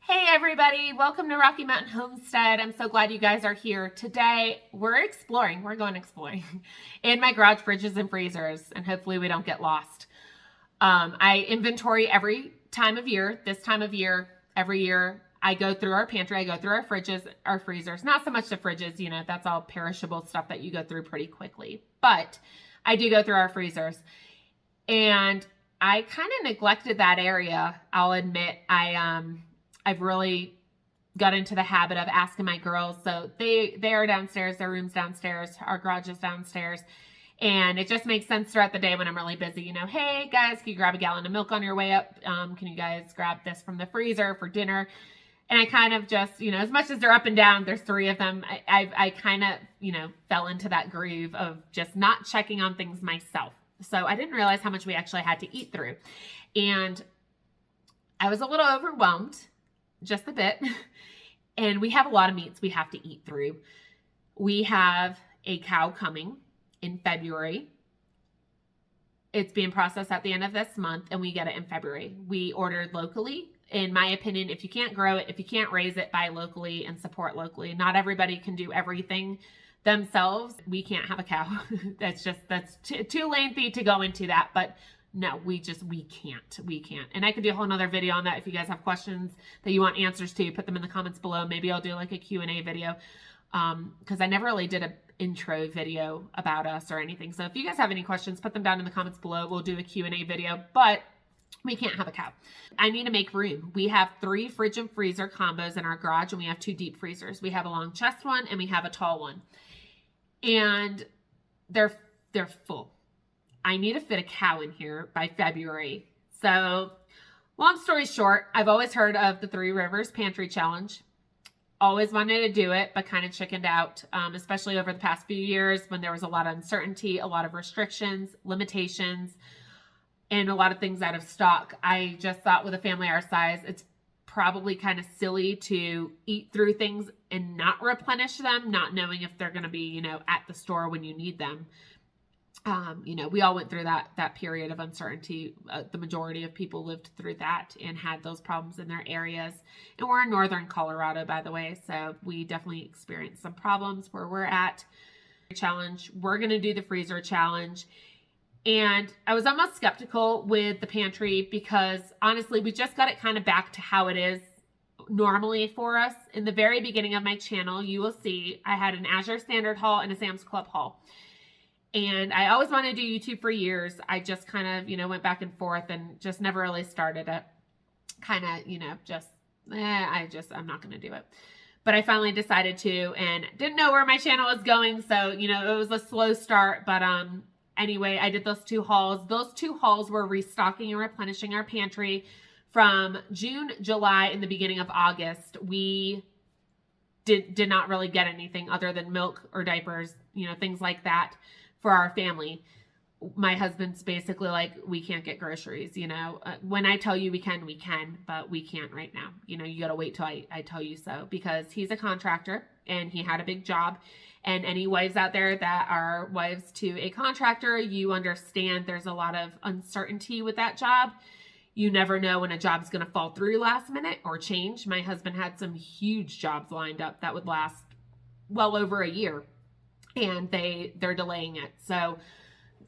Hey everybody, welcome to Rocky Mountain Homestead. I'm so glad you guys are here. Today we're going exploring in my garage fridges and freezers, and hopefully we don't get lost. I inventory every time of year, this time of year, every year. I go through our pantry, I go through our fridges, our freezers, not so much the fridges, that's all perishable stuff that you go through pretty quickly, but I do go through our freezers. And I kind of neglected that area, I'll admit. I've really got into the habit of asking my girls. So they are downstairs, their room's downstairs, our garage is downstairs. And it just makes sense throughout the day when I'm really busy. Hey guys, can you grab a gallon of milk on your way up? Can you guys grab this from the freezer for dinner? And I kind of just, as much as they're up and down, there's three of them. I kind of, fell into that groove of just not checking on things myself. So I didn't realize how much we actually had to eat through. And I was a little overwhelmed. Just a bit. And we have a lot of meats we have to eat through. We have a cow coming in February. It's being processed at the end of this month, and we get it in February. We ordered locally. In my opinion, if you can't grow it, if you can't raise it, buy locally and support locally. Not everybody can do everything themselves. We can't have a cow. that's too lengthy to go into that, but no, we can't. And I could do a whole nother video on that. If you guys have questions that you want answers to, put them in the comments below. Maybe I'll do like a Q&A video, because I never really did an intro video about us or anything. So if you guys have any questions, put them down in the comments below. We'll do a Q&A video, but we can't have a cow. I need to make room. We have 3 fridge and freezer combos in our garage, and we have 2 deep freezers. We have a long chest one and we have a tall one, and they're full. I need to fit a cow in here by February. So long story short, I've always heard of the 3 Rivers Pantry Challenge. Always wanted to do it, but kind of chickened out, especially over the past few years when there was a lot of uncertainty, a lot of restrictions, limitations, and a lot of things out of stock. I just thought with a family our size, it's probably kind of silly to eat through things and not replenish them, not knowing if they're going to be, at the store when you need them. We all went through that period of uncertainty. The majority of people lived through that and had those problems in their areas. And we're in northern Colorado, by the way, so we definitely experienced some problems where we're at. Challenge. We're going to do the freezer challenge. And I was almost skeptical with the pantry because honestly, we just got it kind of back to how it is normally for us. In the very beginning of my channel, you will see I had an Azure Standard haul and a Sam's Club haul. And I always wanted to do YouTube for years. I just kind of, went back and forth and just never really started it. Kind of, I'm not going to do it. But I finally decided to, and didn't know where my channel was going. So, it was a slow start. But anyway, I did those 2 hauls. Those 2 hauls were restocking and replenishing our pantry from June, July, and the beginning of August. We did not really get anything other than milk or diapers, things like that. For our family. My husband's basically like, we can't get groceries, when I tell you we can, but we can't right now. You got to wait till I tell you so, because he's a contractor and he had a big job. And any wives out there that are wives to a contractor, you understand there's a lot of uncertainty with that job. You never know when a job's going to fall through last minute or change. My husband had some huge jobs lined up that would last well over a year. And they're delaying it. So,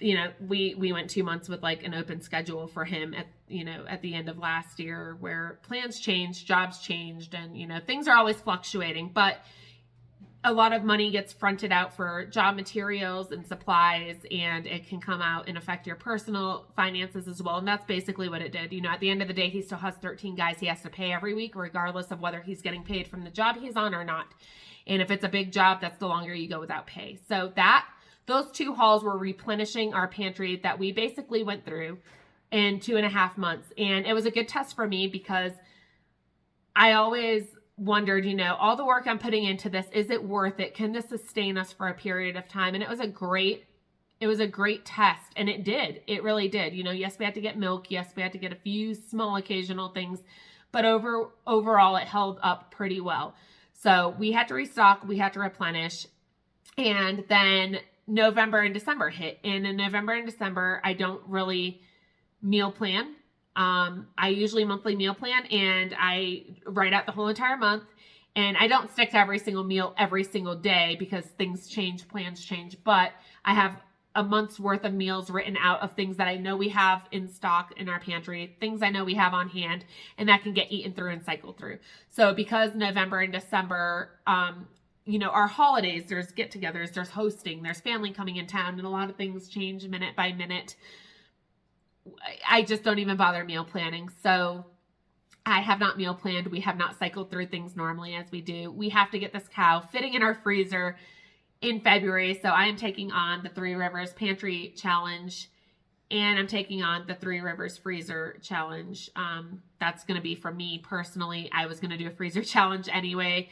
we went 2 months with like an open schedule for him at the end of last year, where plans changed, jobs changed, and, things are always fluctuating, but a lot of money gets fronted out for job materials and supplies, and it can come out and affect your personal finances as well. And that's basically what it did. At the end of the day, he still has 13 guys he has to pay every week, regardless of whether he's getting paid from the job he's on or not. And if it's a big job, that's the longer you go without pay. So those 2 hauls were replenishing our pantry that we basically went through in 2.5 months. And it was a good test for me because I always wondered, all the work I'm putting into this, is it worth it? Can this sustain us for a period of time? And it was a great test. And it did. It really did. Yes, we had to get milk. Yes, we had to get a few small occasional things. But overall, it held up pretty well. So we had to restock, we had to replenish, and then November and December hit. And in November and December, I don't really meal plan. I usually monthly meal plan, and I write out the whole entire month. And I don't stick to every single meal every single day because things change, plans change. But I have a month's worth of meals written out of things that I know we have in stock in our pantry, things I know we have on hand, and that can get eaten through and cycled through. So because November and December, our holidays, there's get-togethers, there's hosting, there's family coming in town, and a lot of things change minute by minute. I just don't even bother meal planning. So I have not meal planned. We have not cycled through things normally as we do. We have to get this cow fitting in our freezer in February. So I am taking on the Three Rivers Pantry Challenge, and I'm taking on the Three Rivers Freezer Challenge. That's going to be for me personally. I was going to do a freezer challenge anyway.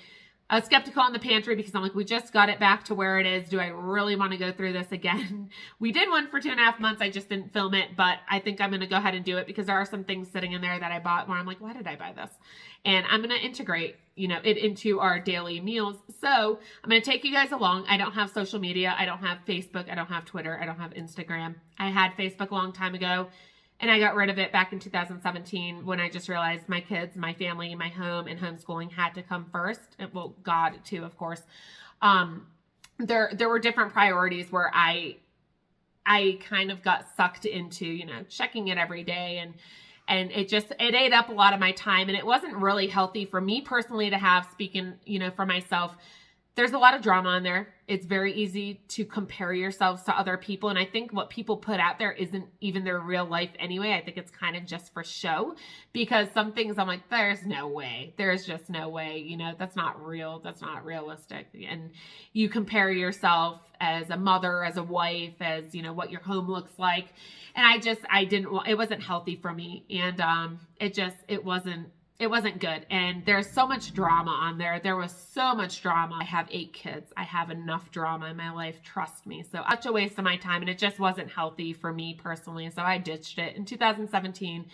I was skeptical on the pantry because I'm like, we just got it back to where it is. Do I really want to go through this again? We did one for 2.5 months. I just didn't film it, but I think I'm going to go ahead and do it because there are some things sitting in there that I bought where I'm like, why did I buy this? And I'm going to integrate, it into our daily meals. So I'm going to take you guys along. I don't have social media. I don't have Facebook. I don't have Twitter. I don't have Instagram. I had Facebook a long time ago, and I got rid of it back in 2017 when I just realized my kids, my family, my home, and homeschooling had to come first. Well, God too, of course. There were different priorities where I kind of got sucked into, checking it every day, and it ate up a lot of my time, and it wasn't really healthy for me personally to have, speaking, for myself. There's a lot of drama on there. It's very easy to compare yourselves to other people. And I think what people put out there isn't even their real life anyway. I think it's kind of just for show, because some things I'm like, there's no way. There's just no way. That's not real. That's not realistic. And you compare yourself as a mother, as a wife, as, what your home looks like. And it wasn't healthy for me. And it wasn't good. And there's so much drama on there. There was so much drama. I have 8 kids. I have enough drama in my life. Trust me. So such a waste of my time. And it just wasn't healthy for me personally. So I ditched it in 2017.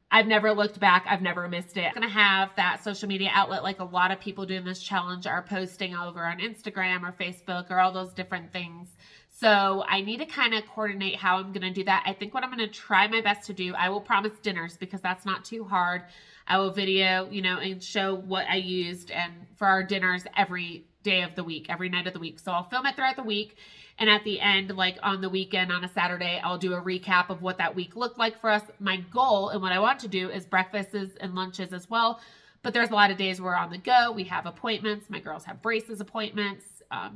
I've never looked back. I've never missed it. I'm going to have that social media outlet like a lot of people doing this challenge are posting over on Instagram or Facebook or all those different things. So I need to kind of coordinate how I'm going to do that. I think what I'm going to try my best to do, I will promise dinners because that's not too hard. I will video, and show what I used and for our dinners every day of the week, every night of the week. So I'll film it throughout the week. And at the end, like on the weekend, on a Saturday, I'll do a recap of what that week looked like for us. My goal and what I want to do is breakfasts and lunches as well. But there's a lot of days we're on the go. We have appointments. My girls have braces appointments,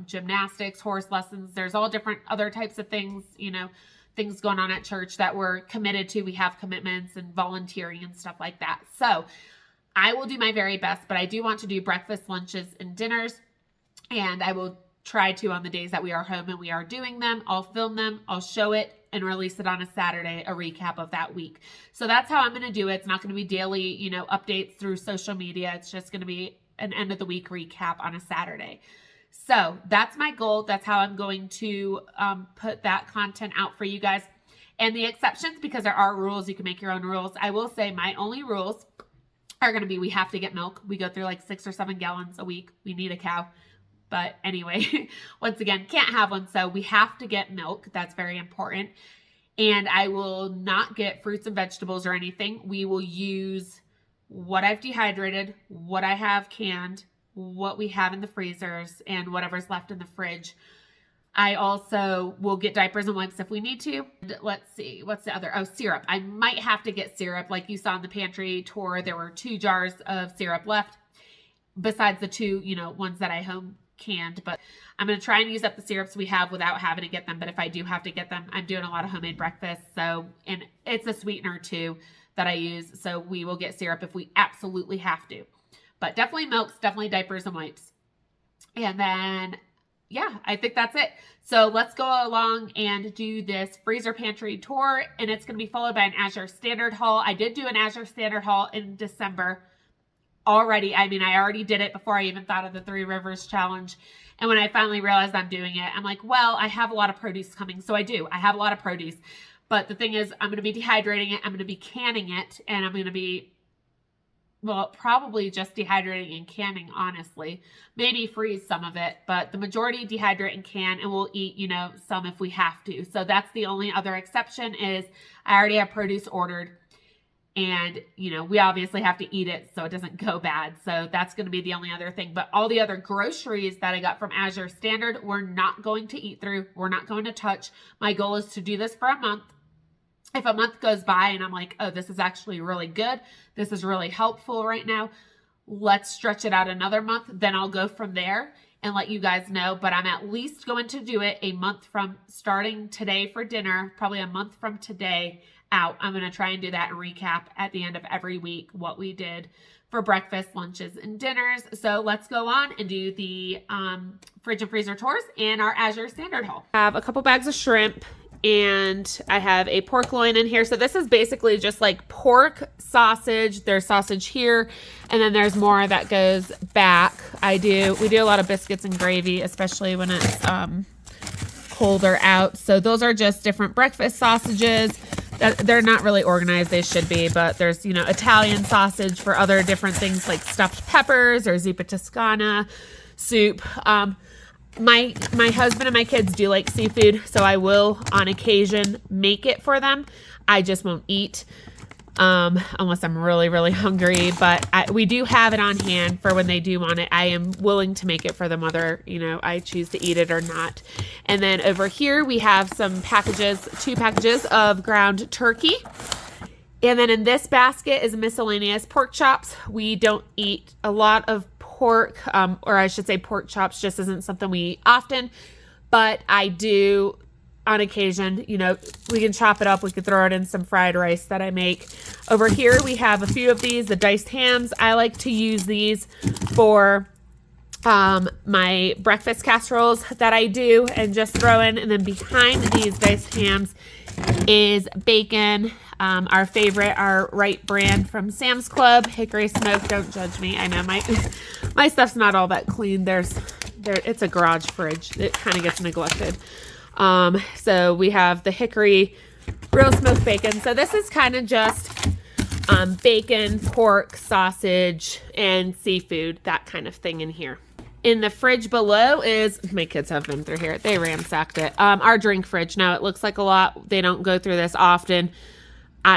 gymnastics, horse lessons. There's all different other types of things, things going on at church that we're committed to. We have commitments and volunteering and stuff like that. So I will do my very best, but I do want to do breakfast, lunches, and dinners. And I will try to, on the days that we are home and we are doing them, I'll film them, I'll show it, and release it on a Saturday, a recap of that week. So that's how I'm going to do it. It's not going to be daily, updates through social media. It's just going to be an end of the week recap on a Saturday. So that's my goal. That's how I'm going to put that content out for you guys. And the exceptions, because there are rules, you can make your own rules. I will say my only rules are going to be we have to get milk. We go through like 6 or 7 gallons a week. We need a cow. But anyway, once again, can't have one. So we have to get milk. That's very important. And I will not get fruits and vegetables or anything. We will use what I've dehydrated, what I have canned, what we have in the freezers, and whatever's left in the fridge. I also will get diapers and wipes if we need to. Let's see, what's the other? Oh, syrup. I might have to get syrup. Like you saw in the pantry tour, there were 2 jars of syrup left besides the 2, ones that I home canned. But I'm going to try and use up the syrups we have without having to get them. But if I do have to get them, I'm doing a lot of homemade breakfast. So, and it's a sweetener too that I use. So we will get syrup if we absolutely have to. But definitely milks, definitely diapers and wipes. And then, yeah, I think that's it. So let's go along and do this freezer pantry tour. And it's going to be followed by an Azure Standard haul. I did do an Azure Standard haul in December already. I mean, I already did it before I even thought of the Three Rivers Challenge. And when I finally realized I'm doing it, I'm like, well, I have a lot of produce coming. So I do. I have a lot of produce. But the thing is, I'm going to be dehydrating it. I'm going to be canning it. And I'm going to be, well, probably just dehydrating and canning, honestly. Maybe freeze some of it. But the majority dehydrate and can. And we'll eat, some if we have to. So that's the only other exception is I already have produce ordered. And, you know, we obviously have to eat it so it doesn't go bad. So that's going to be the only other thing. But all the other groceries that I got from Azure Standard, we're not going to eat through. We're not going to touch. My goal is to do this for a month. If a month goes by and I'm like, oh, this is actually really good, this is really helpful right now, let's stretch it out another month. Then I'll go from there and let you guys know. But I'm at least going to do it a month from starting today for dinner, probably a month from today out. I'm going to try and do that and recap at the end of every week what we did for breakfast, lunches, and dinners. So let's go on and do the fridge and freezer tours and our Azure Standard haul. I have a couple bags of shrimp and I have a pork loin in here. So this is basically just like pork sausage. There's sausage here, and then there's more that goes back. We do a lot of biscuits and gravy, especially when it's colder out. So those are just different breakfast sausages. They're not really organized. They should be, but there's, you know, Italian sausage for other different things like stuffed peppers or zuppa toscana soup. My husband and my kids do like seafood, so I will on occasion make it for them. I just won't eat unless I'm really, really hungry. But we do have it on hand for when they do want it. I am willing to make it for them, whether, you know, I choose to eat it or not. And then over here we have some packages, 2 packages of ground turkey. And then in this basket is miscellaneous pork chops. We don't eat a lot of pork, or I should say pork chops just isn't something we eat often. But I do on occasion, you know, we can chop it up. We could throw it in some fried rice that I make. Over here, we have a few of these, the diced hams. I like to use these for my breakfast casseroles that I do and just throw in. And then behind these diced hams is bacon, our favorite, our Right brand from Sam's Club, hickory smoked. Don't judge me. I know my stuff's not all that clean. It's a garage fridge. It kind of gets neglected. So we have the hickory real smoked bacon. So this is kind of just bacon, pork, sausage, and seafood, that kind of thing in here. In the fridge below is, my kids have been through here. They ransacked it. Our drink fridge. Now it looks like a lot. They don't go through this often.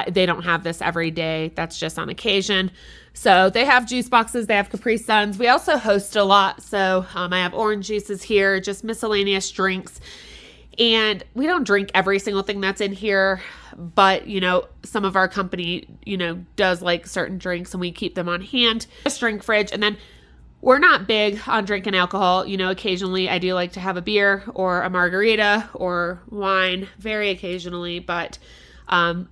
They don't have this every day. That's just on occasion. So they have juice boxes. They have Capri Suns. We also host a lot. So I have orange juices here, just miscellaneous drinks. And we don't drink every single thing that's in here, but, you know, some of our company, you know, does like certain drinks and we keep them on hand. This drink fridge. And then we're not big on drinking alcohol. You know, occasionally I do like to have a beer or a margarita or wine, very occasionally. But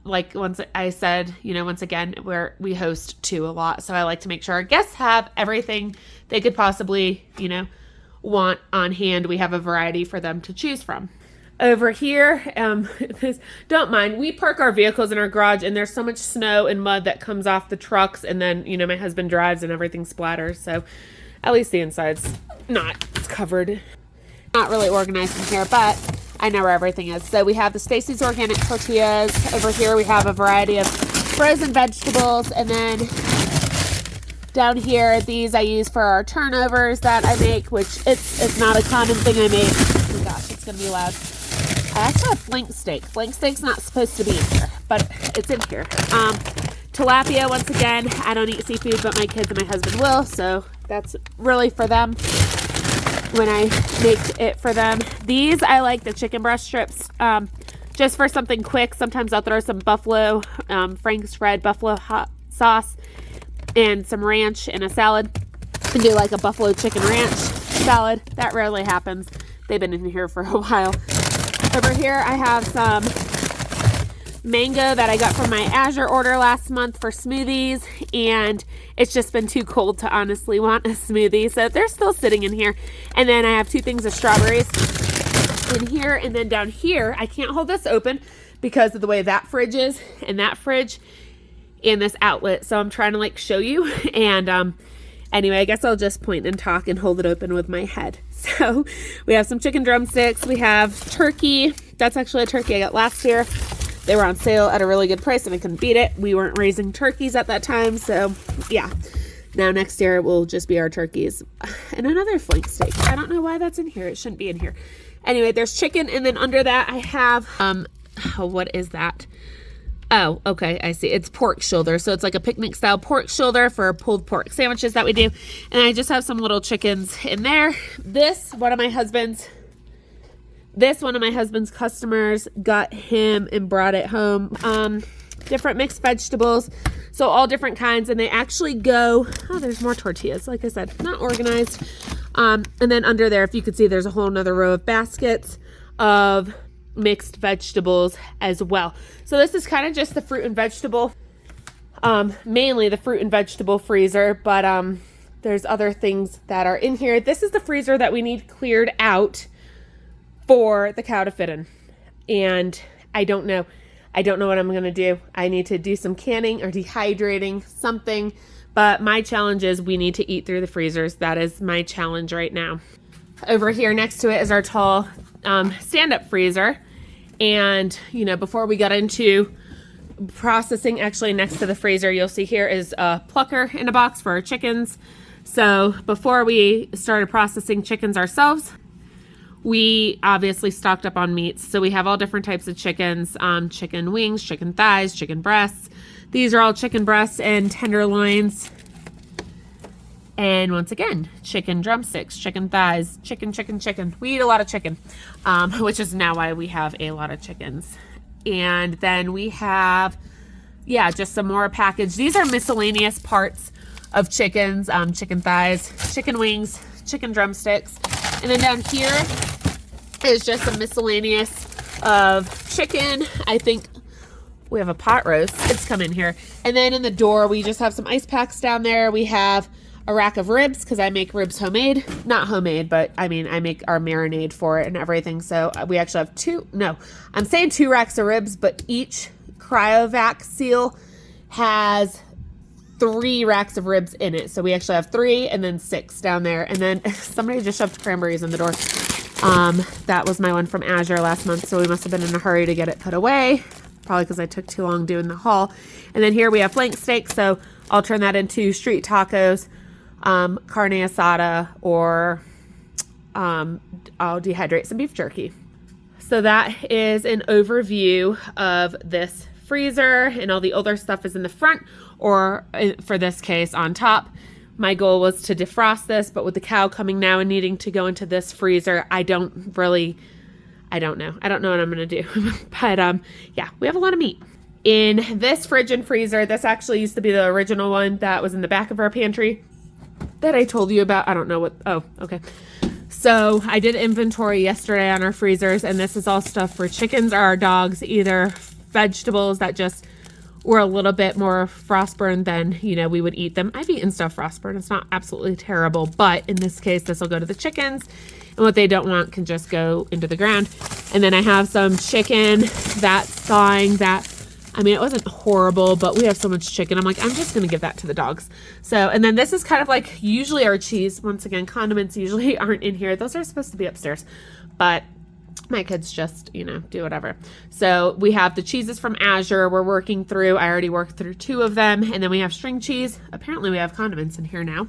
like once I said, you know, once again, we host too a lot. So I like to make sure our guests have everything they could possibly, you know, want on hand. We have a variety for them to choose from. Over here, don't mind, we park our vehicles in our garage and there's so much snow and mud that comes off the trucks, and then, you know, my husband drives and everything splatters. So at least the inside's not covered. Not really organized in here, but I know where everything is. So we have the Stacy's Organic Tortillas. Over here we have a variety of frozen vegetables, and then down here, these I use for our turnovers that I make, which it's not a common thing I make. Oh my gosh, it's gonna be loud. I actually have flank steak. Flank steak's not supposed to be in here, but it's in here. Tilapia, once again, I don't eat seafood, but my kids and my husband will, so that's really for them when I make it for them. These, I like the chicken breast strips, just for something quick. Sometimes I'll throw some buffalo, Frank's Red buffalo hot sauce and some ranch in a salad and do like a buffalo chicken ranch salad. That rarely happens. They've been in here for a while. Over here I have some mango that I got from my Azure order last month for smoothies, and it's just been too cold to honestly want a smoothie, so they're still sitting in here. And then I have 2 things of strawberries in here, and then down here I can't hold this open because of the way that fridge is and that fridge and this outlet, so I'm trying to like show you. And anyway, I guess I'll just point and talk and hold it open with my head. So we have some chicken drumsticks. We have turkey. That's actually a turkey I got last year. They were on sale at a really good price and I couldn't beat it. We weren't raising turkeys at that time, so yeah. Now next year it will just be our turkeys. And another flank steak. I don't know why that's in here. It shouldn't be in here. Anyway, there's chicken, and then under that I have, what is that? Oh, okay, I see. It's pork shoulder. So it's like a picnic style pork shoulder for pulled pork sandwiches that we do. And I just have some little chickens in there. This one of my husband's customers got him and brought it home. Different mixed vegetables. So all different kinds. And they actually go, oh, there's more tortillas. Like I said, not organized. And then under there, if you could see, there's a whole nother row of baskets of mixed vegetables as well. So this is kind of just the fruit and vegetable, mainly the fruit and vegetable freezer, but there's other things that are in here. This is the freezer that we need cleared out for the cow to fit in. And I don't know what I'm going to do. I need to do some canning or dehydrating, something, but my challenge is we need to eat through the freezers. That is my challenge right now. Over here next to it is our tall stand-up freezer. And, you know, before we got into processing, actually next to the freezer, you'll see here is a plucker in a box for our chickens. So before we started processing chickens ourselves, we obviously stocked up on meats. So we have all different types of chickens, chicken wings, chicken thighs, chicken breasts. These are all chicken breasts and tenderloins. And once again, chicken drumsticks, chicken thighs, chicken. We eat a lot of chicken, which is now why we have a lot of chickens. And then we have, just some more packaged. These are miscellaneous parts of chickens, chicken thighs, chicken wings, chicken drumsticks. And then down here is just some miscellaneous of chicken. I think we have a pot roast. It's come in here. And then in the door, we just have some ice packs down there. We have a rack of ribs because I make ribs homemade. Not homemade, but I mean, I make our marinade for it and everything. So we actually have two racks of ribs, but each cryovac seal has 3 racks of ribs in it. So we actually have 3 and then 6 down there. And then somebody just shoved cranberries in the door. That was my one from Azure last month. So we must have been in a hurry to get it put away. Probably because I took too long doing the haul. And then here we have flank steak. So I'll turn that into street tacos, carne asada, or I'll dehydrate some beef jerky. So that is an overview of this freezer, and all the older stuff is in the front, or for this case on top. My goal was to defrost this, but with the cow coming now and needing to go into this freezer, I don't know. I don't know what I'm going to do. But we have a lot of meat. In this fridge and freezer, this actually used to be the original one that was in the back of our pantry that I told you about. I don't know what. Oh, okay. So I did inventory yesterday on our freezers, and this is all stuff for chickens or our dogs, either vegetables that just were a little bit more frostburn than, we would eat them. I've eaten stuff frostburn. It's not absolutely terrible, but in this case, this will go to the chickens, and what they don't want can just go into the ground. And then I have some chicken that's thawing that, it wasn't horrible, but we have so much chicken. I'm like, I'm just going to give that to the dogs. So, and then this is kind of like usually our cheese. Once again, condiments usually aren't in here. Those are supposed to be upstairs, but my kids just, do whatever. So we have the cheeses from Azure we're working through. I already worked through 2 of them. And then we have string cheese. Apparently we have condiments in here now.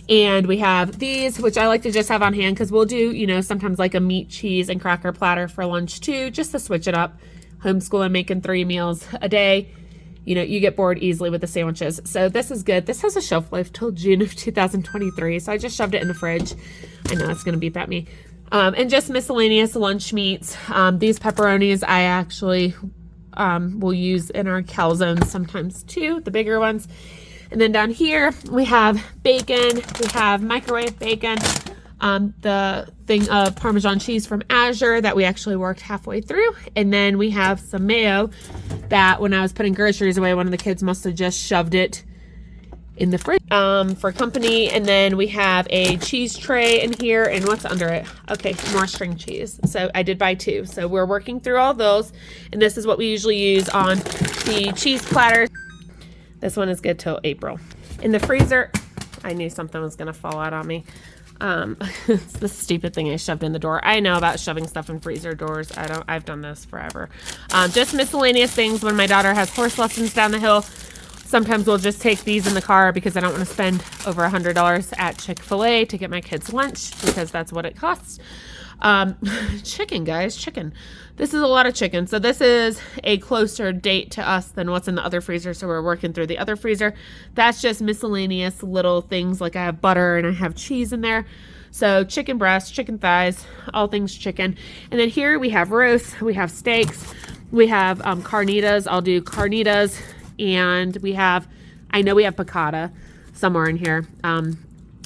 And we have these, which I like to just have on hand because we'll do, sometimes like a meat, cheese, and cracker platter for lunch too, just to switch it up. Homeschooling, making 3 meals a day. You get bored easily with the sandwiches. So this is good. This has a shelf life till June of 2023. So I just shoved it in the fridge. I know it's going to beep at me. And just miscellaneous lunch meats. These pepperonis I actually will use in our calzones sometimes too, the bigger ones. And then down here we have bacon. We have microwave bacon. The thing of Parmesan cheese from Azure that we actually worked halfway through. And then we have some mayo that when I was putting groceries away, one of the kids must have just shoved it in the fridge for company. And then we have a cheese tray in here, and what's under it? Okay, more string cheese. So I did buy 2. So we're working through all those, and this is what we usually use on the cheese platters. This one is good till April. In the freezer, I knew something was gonna fall out on me. It's the stupid thing I shoved in the door. I know about shoving stuff in freezer doors. I've done this forever. Just miscellaneous things. When my daughter has horse lessons down the hill, sometimes we'll just take these in the car because I don't want to spend over $100 at Chick-fil-A to get my kids lunch because that's what it costs. Chicken, guys, chicken. This is a lot of chicken. So this is a closer date to us than what's in the other freezer. So we're working through the other freezer. That's just miscellaneous little things, like I have butter and I have cheese in there. So chicken breasts, chicken thighs, all things chicken. And then here we have roasts, we have steaks, we have carnitas. I'll do carnitas. And we have, I know we have piccata somewhere in here.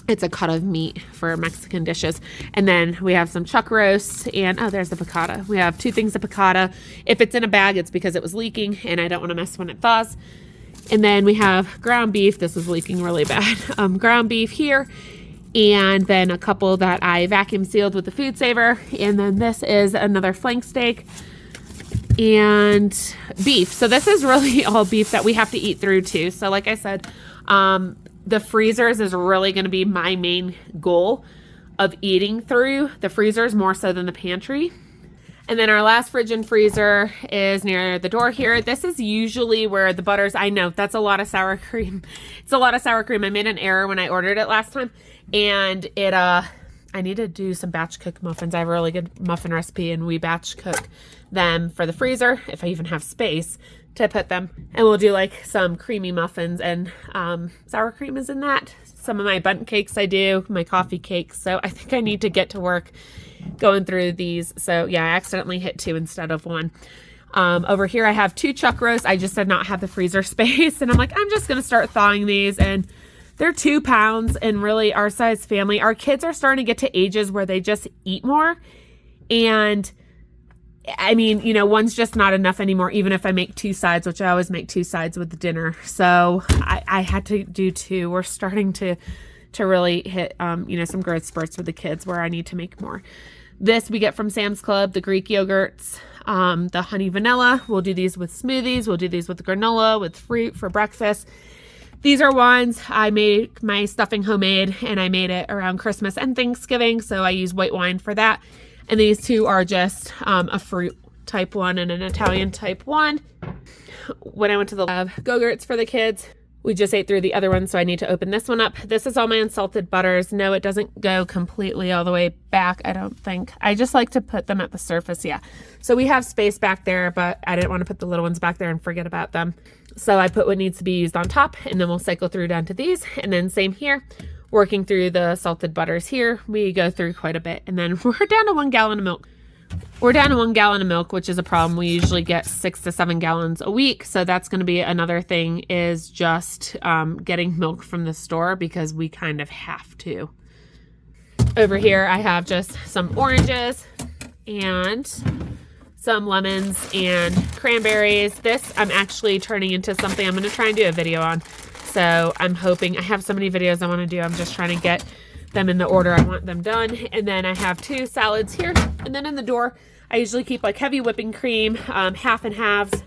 It's a cut of meat for Mexican dishes. And then we have some chuck roasts and, oh, there's the piccata. We have 2 things of piccata. If it's in a bag, it's because it was leaking and I don't want to mess when it thaws. And then we have ground beef. This is leaking really bad. Ground beef here. And then a couple that I vacuum sealed with the food saver. And then this is another flank steak and beef. So this is really all beef that we have to eat through too. So like I said, the freezers is really going to be my main goal of eating through the freezers more so than the pantry. And then our last fridge and freezer is near the door here. This is usually where the butters, I know that's a lot of sour cream. It's a lot of sour cream. I made an error when I ordered it last time, and it, I need to do some batch cook muffins. I have a really good muffin recipe and we batch cook them for the freezer if I even have space to put them. And we'll do like some creamy muffins, and sour cream is in that. Some of my bundt cakes I do, my coffee cakes. So I think I need to get to work going through these. So yeah, I accidentally hit 2 instead of 1. Over here I have 2 chuck roasts. I just did not have the freezer space, and I'm like, I'm just going to start thawing these, and they're 2 pounds, and really our size family, our kids are starting to get to ages where they just eat more. And I mean, you know, one's just not enough anymore, even if I make 2 sides, which I always make 2 sides with the dinner. So I had to do 2. We're starting to really hit, you know, some growth spurts with the kids where I need to make more. This we get from Sam's Club, the Greek yogurts, the honey vanilla. We'll do these with smoothies. We'll do these with granola, with fruit for breakfast. These are ones I made my stuffing homemade, and I made it around Christmas and Thanksgiving. So I use white wine for that. And these 2 are just a fruit type 1 and an Italian type 1. When I went to the Go-Gurts for the kids, we just ate through the other one, so I need to open this one up. This is all my unsalted butters. No, it doesn't go completely all the way back, I don't think. I just like to put them at the surface, yeah. So we have space back there, but I didn't want to put the little ones back there and forget about them. So I put what needs to be used on top, and then we'll cycle through down to these. And then same here. Working through the salted butters here, we go through quite a bit. And then we're down to 1 gallon of milk. We're down to 1 gallon of milk, which is a problem. We usually get 6 to 7 gallons a week. So that's going to be another thing, is just getting milk from the store, because we kind of have to. Over here, I have just some oranges and some lemons and cranberries. This I'm actually turning into something I'm going to try and do a video on. So I'm hoping, I have so many videos I want to do. I'm just trying to get them in the order I want them done. And then I have 2 salads here. And then in the door, I usually keep like heavy whipping cream, half and halves.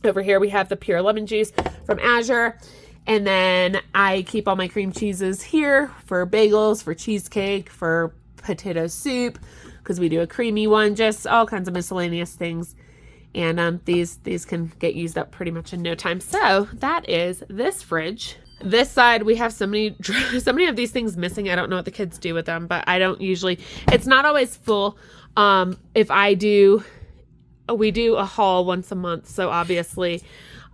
Over here, we have the pure lemon juice from Azure. And then I keep all my cream cheeses here for bagels, for cheesecake, for potato soup, because we do a creamy one, just all kinds of miscellaneous things. And these can get used up pretty much in no time. So that is this fridge. This side, we have so many of these things missing. I don't know what the kids do with them, but I don't usually, it's not always full. If I do, we do a haul once a month. So obviously,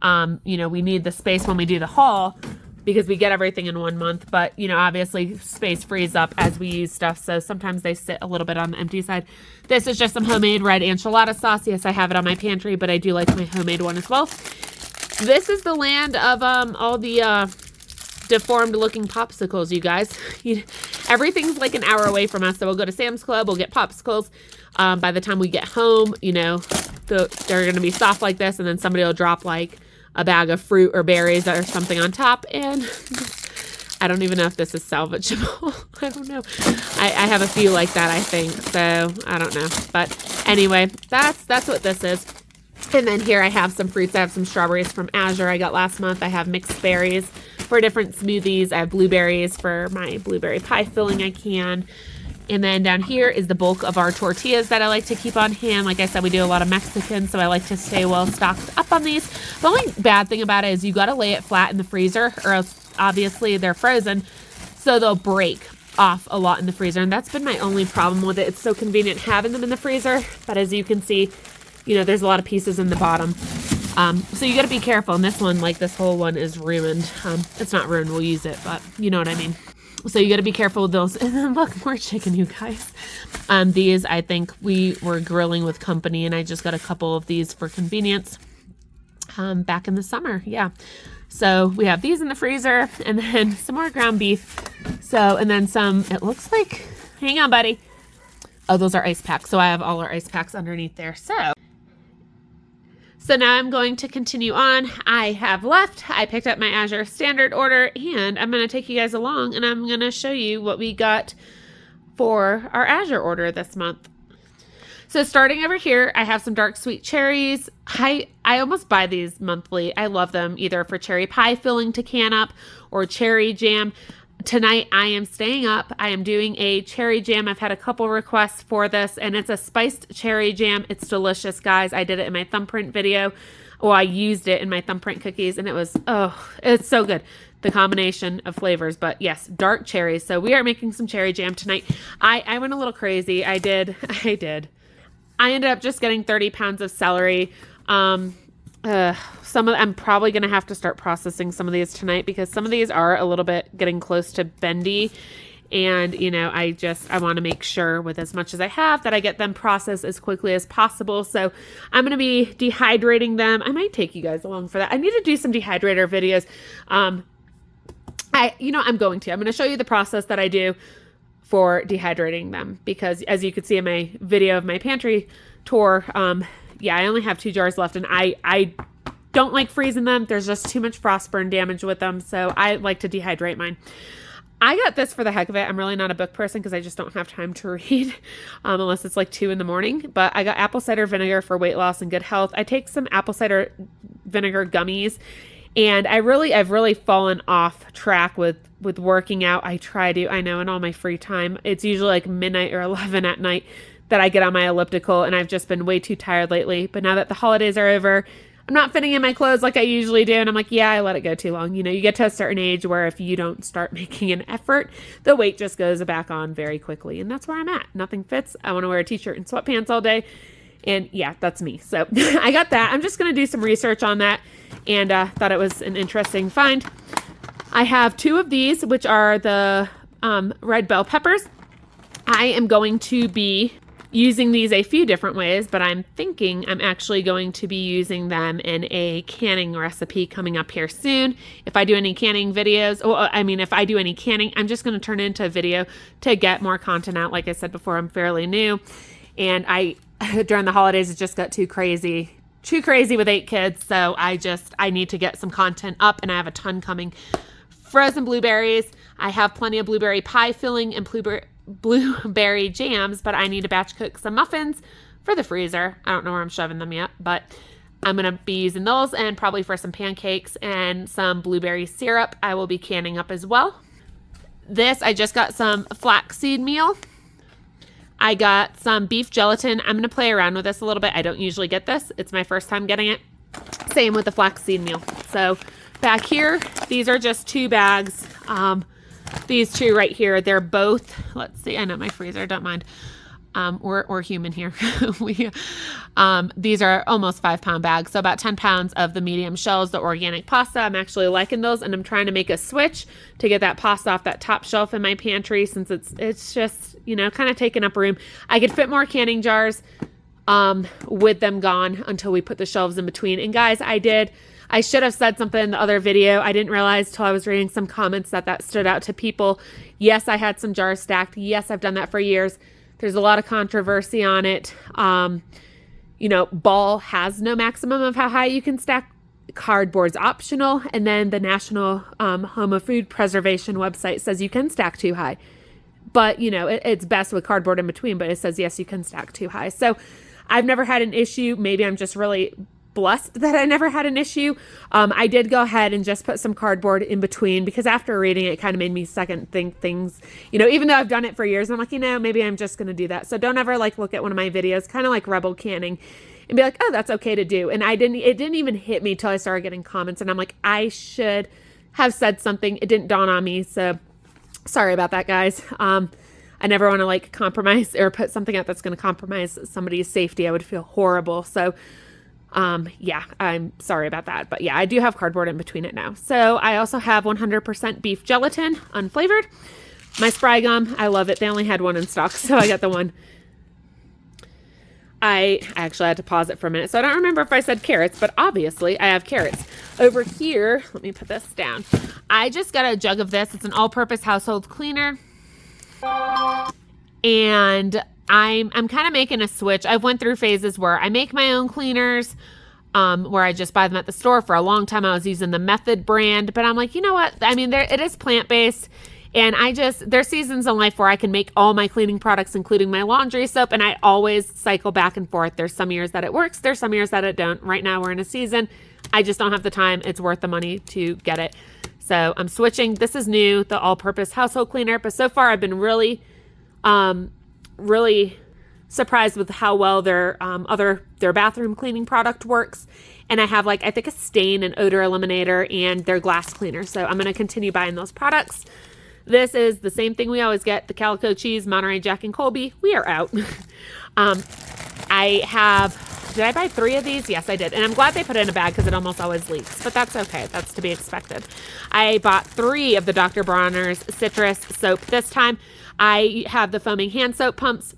you know, we need the space when we do the haul, because we get everything in 1 month. But, you know, obviously space frees up as we use stuff. So sometimes they sit a little bit on the empty side. This is just some homemade red enchilada sauce. Yes, I have it on my pantry, but I do like my homemade one as well. This is the land of all the deformed looking popsicles, you guys. Everything's like an hour away from us. So we'll go to Sam's Club. We'll get popsicles. By the time we get home, you know, they're going to be soft like this. And then somebody will drop like a bag of fruit or berries or something on top, and I don't even know if this is salvageable. I don't know. I have a few like that, I think, so I don't know. But anyway, that's what this is. And then here I have some fruits. I have some strawberries from Azure I got last month. I have mixed berries for different smoothies. I have blueberries for my blueberry pie filling I can. And then down here is the bulk of our tortillas that I like to keep on hand. Like I said, we do a lot of Mexican, so I like to stay well stocked up on these. The only bad thing about it is you got to lay it flat in the freezer, or else obviously they're frozen, so they'll break. off a lot in the freezer, and that's been my only problem with it. It's so convenient having them in the freezer, but as you can see, you know, there's a lot of pieces in the bottom. So you got to be careful. And this one, like this whole one is ruined. It's not ruined, we'll use it, but you know what I mean. So you got to be careful with those. And then look, more chicken, you guys. These, I think we were grilling with company, and I just got a couple of these for convenience back in the summer. Yeah. So we have these in the freezer, and then some more ground beef. So, and then some, it looks like, hang on, buddy. Oh, those are ice packs. So I have all our ice packs underneath there. So now I'm going to continue on. I have left. I picked up my Azure standard order, and I'm going to take you guys along, and I'm going to show you what we got for our Azure order this month. So starting over here, I have some dark sweet cherries. I almost buy these monthly. I love them either for cherry pie filling to can up or cherry jam. Tonight I am staying up. I am doing a cherry jam. I've had a couple requests for this, and it's a spiced cherry jam. It's delicious, guys. I did it in my thumbprint video. Well, I used it in my thumbprint cookies, and it was, oh, it's so good. The combination of flavors, but yes, dark cherries. So we are making some cherry jam tonight. I went a little crazy. I did. I ended up just getting 30 pounds of celery. I'm probably going to have to start processing some of these tonight because some of these are a little bit getting close to bendy. And, you know, I want to make sure with as much as I have that I get them processed as quickly as possible. So I'm going to be dehydrating them. I might take you guys along for that. I need to do some dehydrator videos. I'm going to show you the process that I do for dehydrating them, because as you could see in my video of my pantry tour, I only have 2 jars left, and I don't like freezing them. There's just too much frost burn damage with them, so I like to dehydrate mine. I got this for the heck of it. I'm really not a book person because I just don't have time to read unless it's like 2 a.m. But I got apple cider vinegar for weight loss and good health. I take some apple cider vinegar gummies, and I've really fallen off track with working out. I know in all my free time, it's usually like midnight or 11 at night that I get on my elliptical, and I've just been way too tired lately. But now that the holidays are over, I'm not fitting in my clothes like I usually do. And I'm like, yeah, I let it go too long. You know, you get to a certain age where if you don't start making an effort, the weight just goes back on very quickly. And that's where I'm at. Nothing fits. I want to wear a t-shirt and sweatpants all day. And yeah, that's me. So I got that. I'm just going to do some research on that, and thought it was an interesting find. I have 2 of these, which are the red bell peppers. I am going to be using these a few different ways, but I'm thinking I'm actually going to be using them in a canning recipe coming up here soon. If I do any canning videos, if I do any canning, I'm just going to turn it into a video to get more content out. Like I said before, I'm fairly new, and during the holidays, it just got too crazy with 8 kids. So I need to get some content up, and I have a ton coming. Frozen blueberries. I have plenty of blueberry pie filling and blueberry jams, but I need to batch cook some muffins for the freezer. I don't know where I'm shoving them yet, but I'm going to be using those, and probably for some pancakes and some blueberry syrup I will be canning up as well. I just got some flaxseed meal. I got some beef gelatin. I'm going to play around with this a little bit. I don't usually get this. It's my first time getting it. Same with the flaxseed meal. So back here, these are just 2 bags. These 2 right here, they're both, let's see, I know my freezer, don't mind. We're human here. These are almost 5-pound bags, so about 10 pounds of the medium shells, the organic pasta. I'm actually liking those, and I'm trying to make a switch to get that pasta off that top shelf in my pantry, since it's just, you know, kind of taking up room. I could fit more canning jars with them gone until we put the shelves in between. And guys, I should have said something in the other video. I didn't realize till I was reading some comments that stood out to people. Yes, I had some jars stacked. Yes, I've done that for years. There's a lot of controversy on it. Ball has no maximum of how high you can stack. Cardboard's optional. And then the National Home of Food Preservation website says you can stack too high. But, it's best with cardboard in between, but it says, yes, you can stack too high. So I've never had an issue. Maybe I'm just really blessed that I never had an issue. I did go ahead and just put some cardboard in between, because after reading it kind of made me second think things, even though I've done it for years, I'm like, maybe I'm just going to do that. So don't ever look at one of my videos, kind of like Rebel Canning, and be like, oh, that's okay to do. And it didn't even hit me till I started getting comments, and I'm like, I should have said something. It didn't dawn on me. So Sorry about that, guys. I never want to like compromise or put something out that's going to compromise somebody's safety. I would feel horrible. So yeah, I'm sorry about that. But yeah, I do have cardboard in between it now. So I also have 100% beef gelatin, unflavored. My Spry gum, I love it. They only had one in stock, so I got the one. I actually had to pause it for a minute. So I don't remember if I said carrots, but obviously I have carrots. Over here, let me put this down. I just got a jug of this. It's an all-purpose household cleaner. And I'm kind of making a switch. I've went through phases where I make my own cleaners, where I just buy them at the store. For a long time, I was using the Method brand, but I'm like, you know what? I mean, it is plant-based, and there's seasons in life where I can make all my cleaning products, including my laundry soap, and I always cycle back and forth. There's some years that it works. There's some years that it don't. Right now, we're in a season. I just don't have the time. It's worth the money to get it. So I'm switching. This is new, the all-purpose household cleaner, but so far I've been really surprised with how well their bathroom cleaning product works. And I have I think a stain and odor eliminator and their glass cleaner. So I'm going to continue buying those products. This is the same thing we always get, the Calico cheese, Monterey Jack and Colby. We are out. Did I buy 3 of these? Yes, I did. And I'm glad they put it in a bag because it almost always leaks, but that's okay. That's to be expected. I bought 3 of the Dr. Bronner's citrus soap this time. I have the foaming hand soap pumps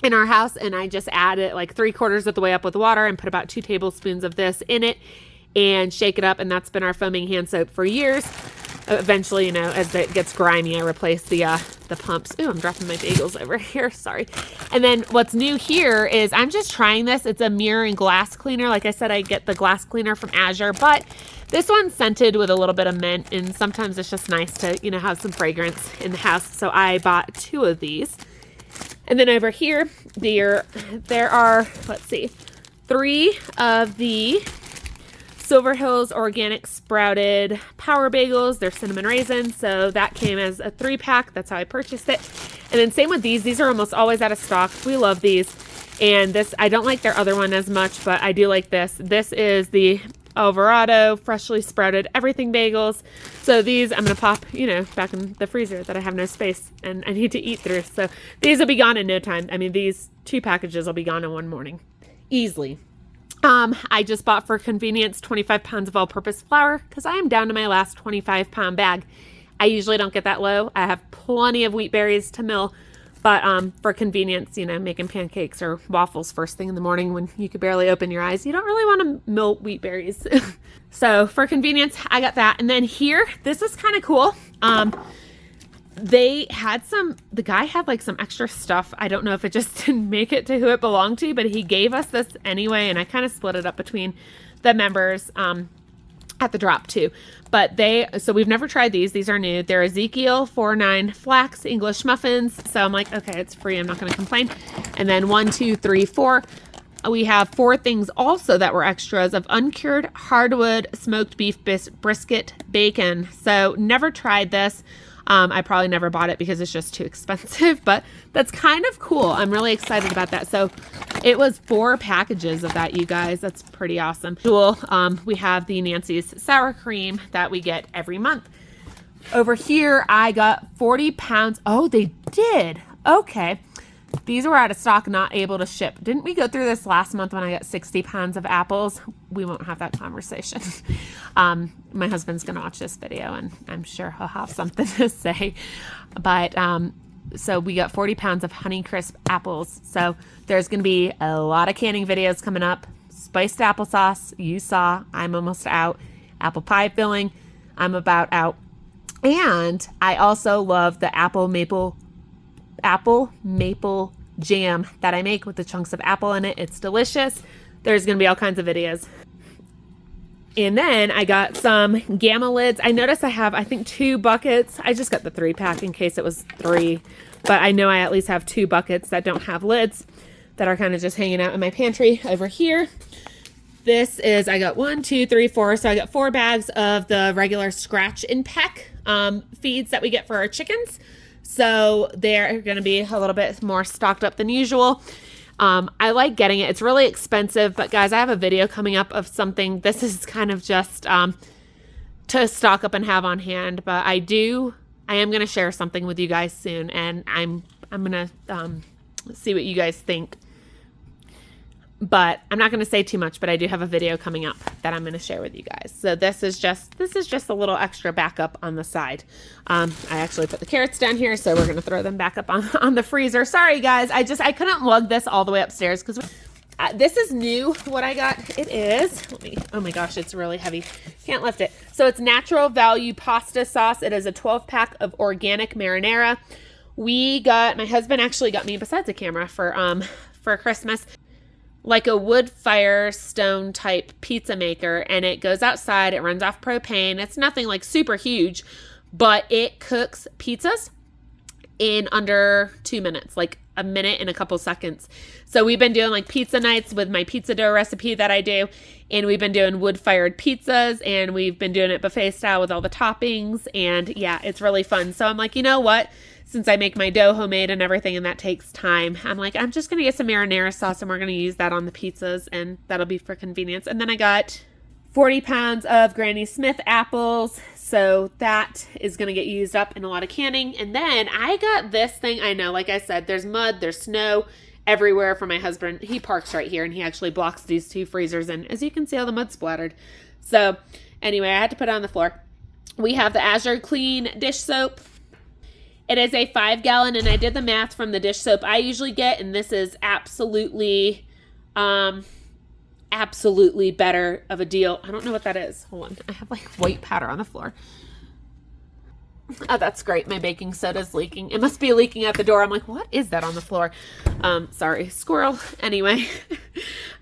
in our house, and I just add it 3/4 of the way up with water and put about 2 tablespoons of this in it and shake it up. And that's been our foaming hand soap for years. Eventually, as it gets grimy, I replace the pumps. Ooh, I'm dropping my bagels over here. Sorry. And then what's new here is I'm just trying this. It's a mirror and glass cleaner. Like I said, I get the glass cleaner from Azure, but this one's scented with a little bit of mint, and sometimes it's just nice to, have some fragrance in the house. So I bought 2 of these. And then over here, there are, 3 of the Silver Hills Organic Sprouted Power Bagels. They're cinnamon raisin. So that came as a 3-pack. That's how I purchased it. And then same with these. These are almost always out of stock. We love these. And this, I don't like their other one as much, but I do like this. This is the Alvarado Freshly Sprouted Everything Bagels. So these I'm going to pop, back in the freezer that I have no space and I need to eat through. So these will be gone in no time. I mean, these 2 packages will be gone in one morning. Easily. I just bought for convenience 25 pounds of all-purpose flour because I am down to my last 25-pound bag. I usually don't get that low. I have plenty of wheat berries to mill, but for convenience, making pancakes or waffles first thing in the morning when you could barely open your eyes, you don't really want to mill wheat berries. So for convenience, I got that. And then here, this is kind of cool. The guy had some extra stuff. I don't know if it just didn't make it to who it belonged to, but he gave us this anyway, and I kind of split it up between the members at the drop too. But so we've never tried these. These are new. They're Ezekiel 4-9 flax English muffins. So I'm like, okay, it's free. I'm not going to complain. And then 1, 2, 3, 4. We have 4 things also that were extras of uncured hardwood smoked beef brisket bacon. So never tried this. I probably never bought it because it's just too expensive, but that's kind of cool. I'm really excited about that. So it was 4 packages of that, you guys. That's pretty awesome. We have the Nancy's sour cream that we get every month. Over here, I got 40 pounds. Oh, they did. Okay. These were out of stock, not able to ship. Didn't we go through this last month when I got 60 pounds of apples? We won't have that conversation. My husband's going to watch this video, and I'm sure he'll have something to say. But so we got 40 pounds of Honeycrisp apples. So there's going to be a lot of canning videos coming up. Spiced applesauce, you saw. I'm almost out. Apple pie filling, I'm about out. And I also love the apple maple jam that I make with the chunks of apple in it. It's delicious. There's going to be all kinds of videos. And then I got some Gamma lids. I noticed I have, I think, 2 buckets. I just got the 3-pack in case it was 3. But I know I at least have 2 buckets that don't have lids that are kind of just hanging out in my pantry over here. This is, I got 1, 2, 3, 4. So I got 4 bags of the regular scratch and peck feeds that we get for our chickens. So they're going to be a little bit more stocked up than usual. I like getting it. It's really expensive, but guys, I have a video coming up of something. This is kind of just to stock up and have on hand, but I I am going to share something with you guys soon, and I'm going to see what you guys think. But I'm not going to say too much, but I do have a video coming up that I'm going to share with you guys. So this is just a little extra backup on the side. I actually put the carrots down here, so we're going to throw them back up on the freezer. Sorry guys, I couldn't lug this all the way upstairs because this is new. What I got, it is, oh my gosh, it's really heavy. Can't lift it. So it's Natural Value Pasta Sauce. It is a 12-pack of organic marinara. My husband actually got me, besides a camera, for Christmas, like a wood fire stone type pizza maker, and it goes outside. It runs off propane. It's nothing like super huge, but it cooks pizzas in under 2 minutes, like a minute and a couple seconds. So we've been doing like pizza nights with my pizza dough recipe that I do, and we've been doing wood fired pizzas, and we've been doing it buffet style with all the toppings, and yeah, it's really fun. So I'm like, you know what? Since I make my dough homemade and everything, and that takes time, I'm like, I'm just going to get some marinara sauce, and we're going to use that on the pizzas, and that'll be for convenience. And then I got 40 pounds of Granny Smith apples, so that is going to get used up in a lot of canning. And then I got this thing. I know, like I said, there's mud, there's snow everywhere for my husband. He parks right here, and he actually blocks these two freezers, and as you can see, all the mud splattered. So anyway, I had to put it on the floor. We have the Azure Clean dish soap. It is a 5-gallon, and I did the math from the dish soap I usually get, and this is absolutely better of a deal. I don't know what that is. Hold on. I have like white powder on the floor. Oh, that's great. My baking soda's leaking. It must be leaking out the door. I'm like, what is that on the floor? Sorry, squirrel. Anyway.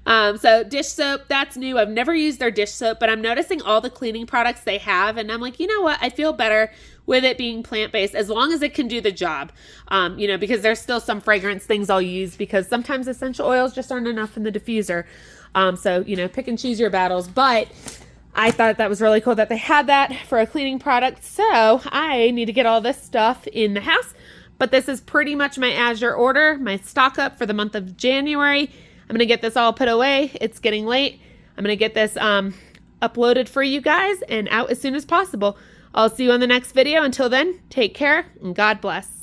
So dish soap, that's new. I've never used their dish soap, but I'm noticing all the cleaning products they have, and I'm like, you know what? I feel better with it being plant-based as long as it can do the job. Because there's still some fragrance things I'll use because sometimes essential oils just aren't enough in the diffuser. So pick and choose your battles. But I thought that was really cool that they had that for a cleaning product. So I need to get all this stuff in the house. But this is pretty much my Azure order, my stock up for the month of January. I'm going to get this all put away. It's getting late. I'm going to get this uploaded for you guys and out as soon as possible. I'll see you on the next video. Until then, take care and God bless.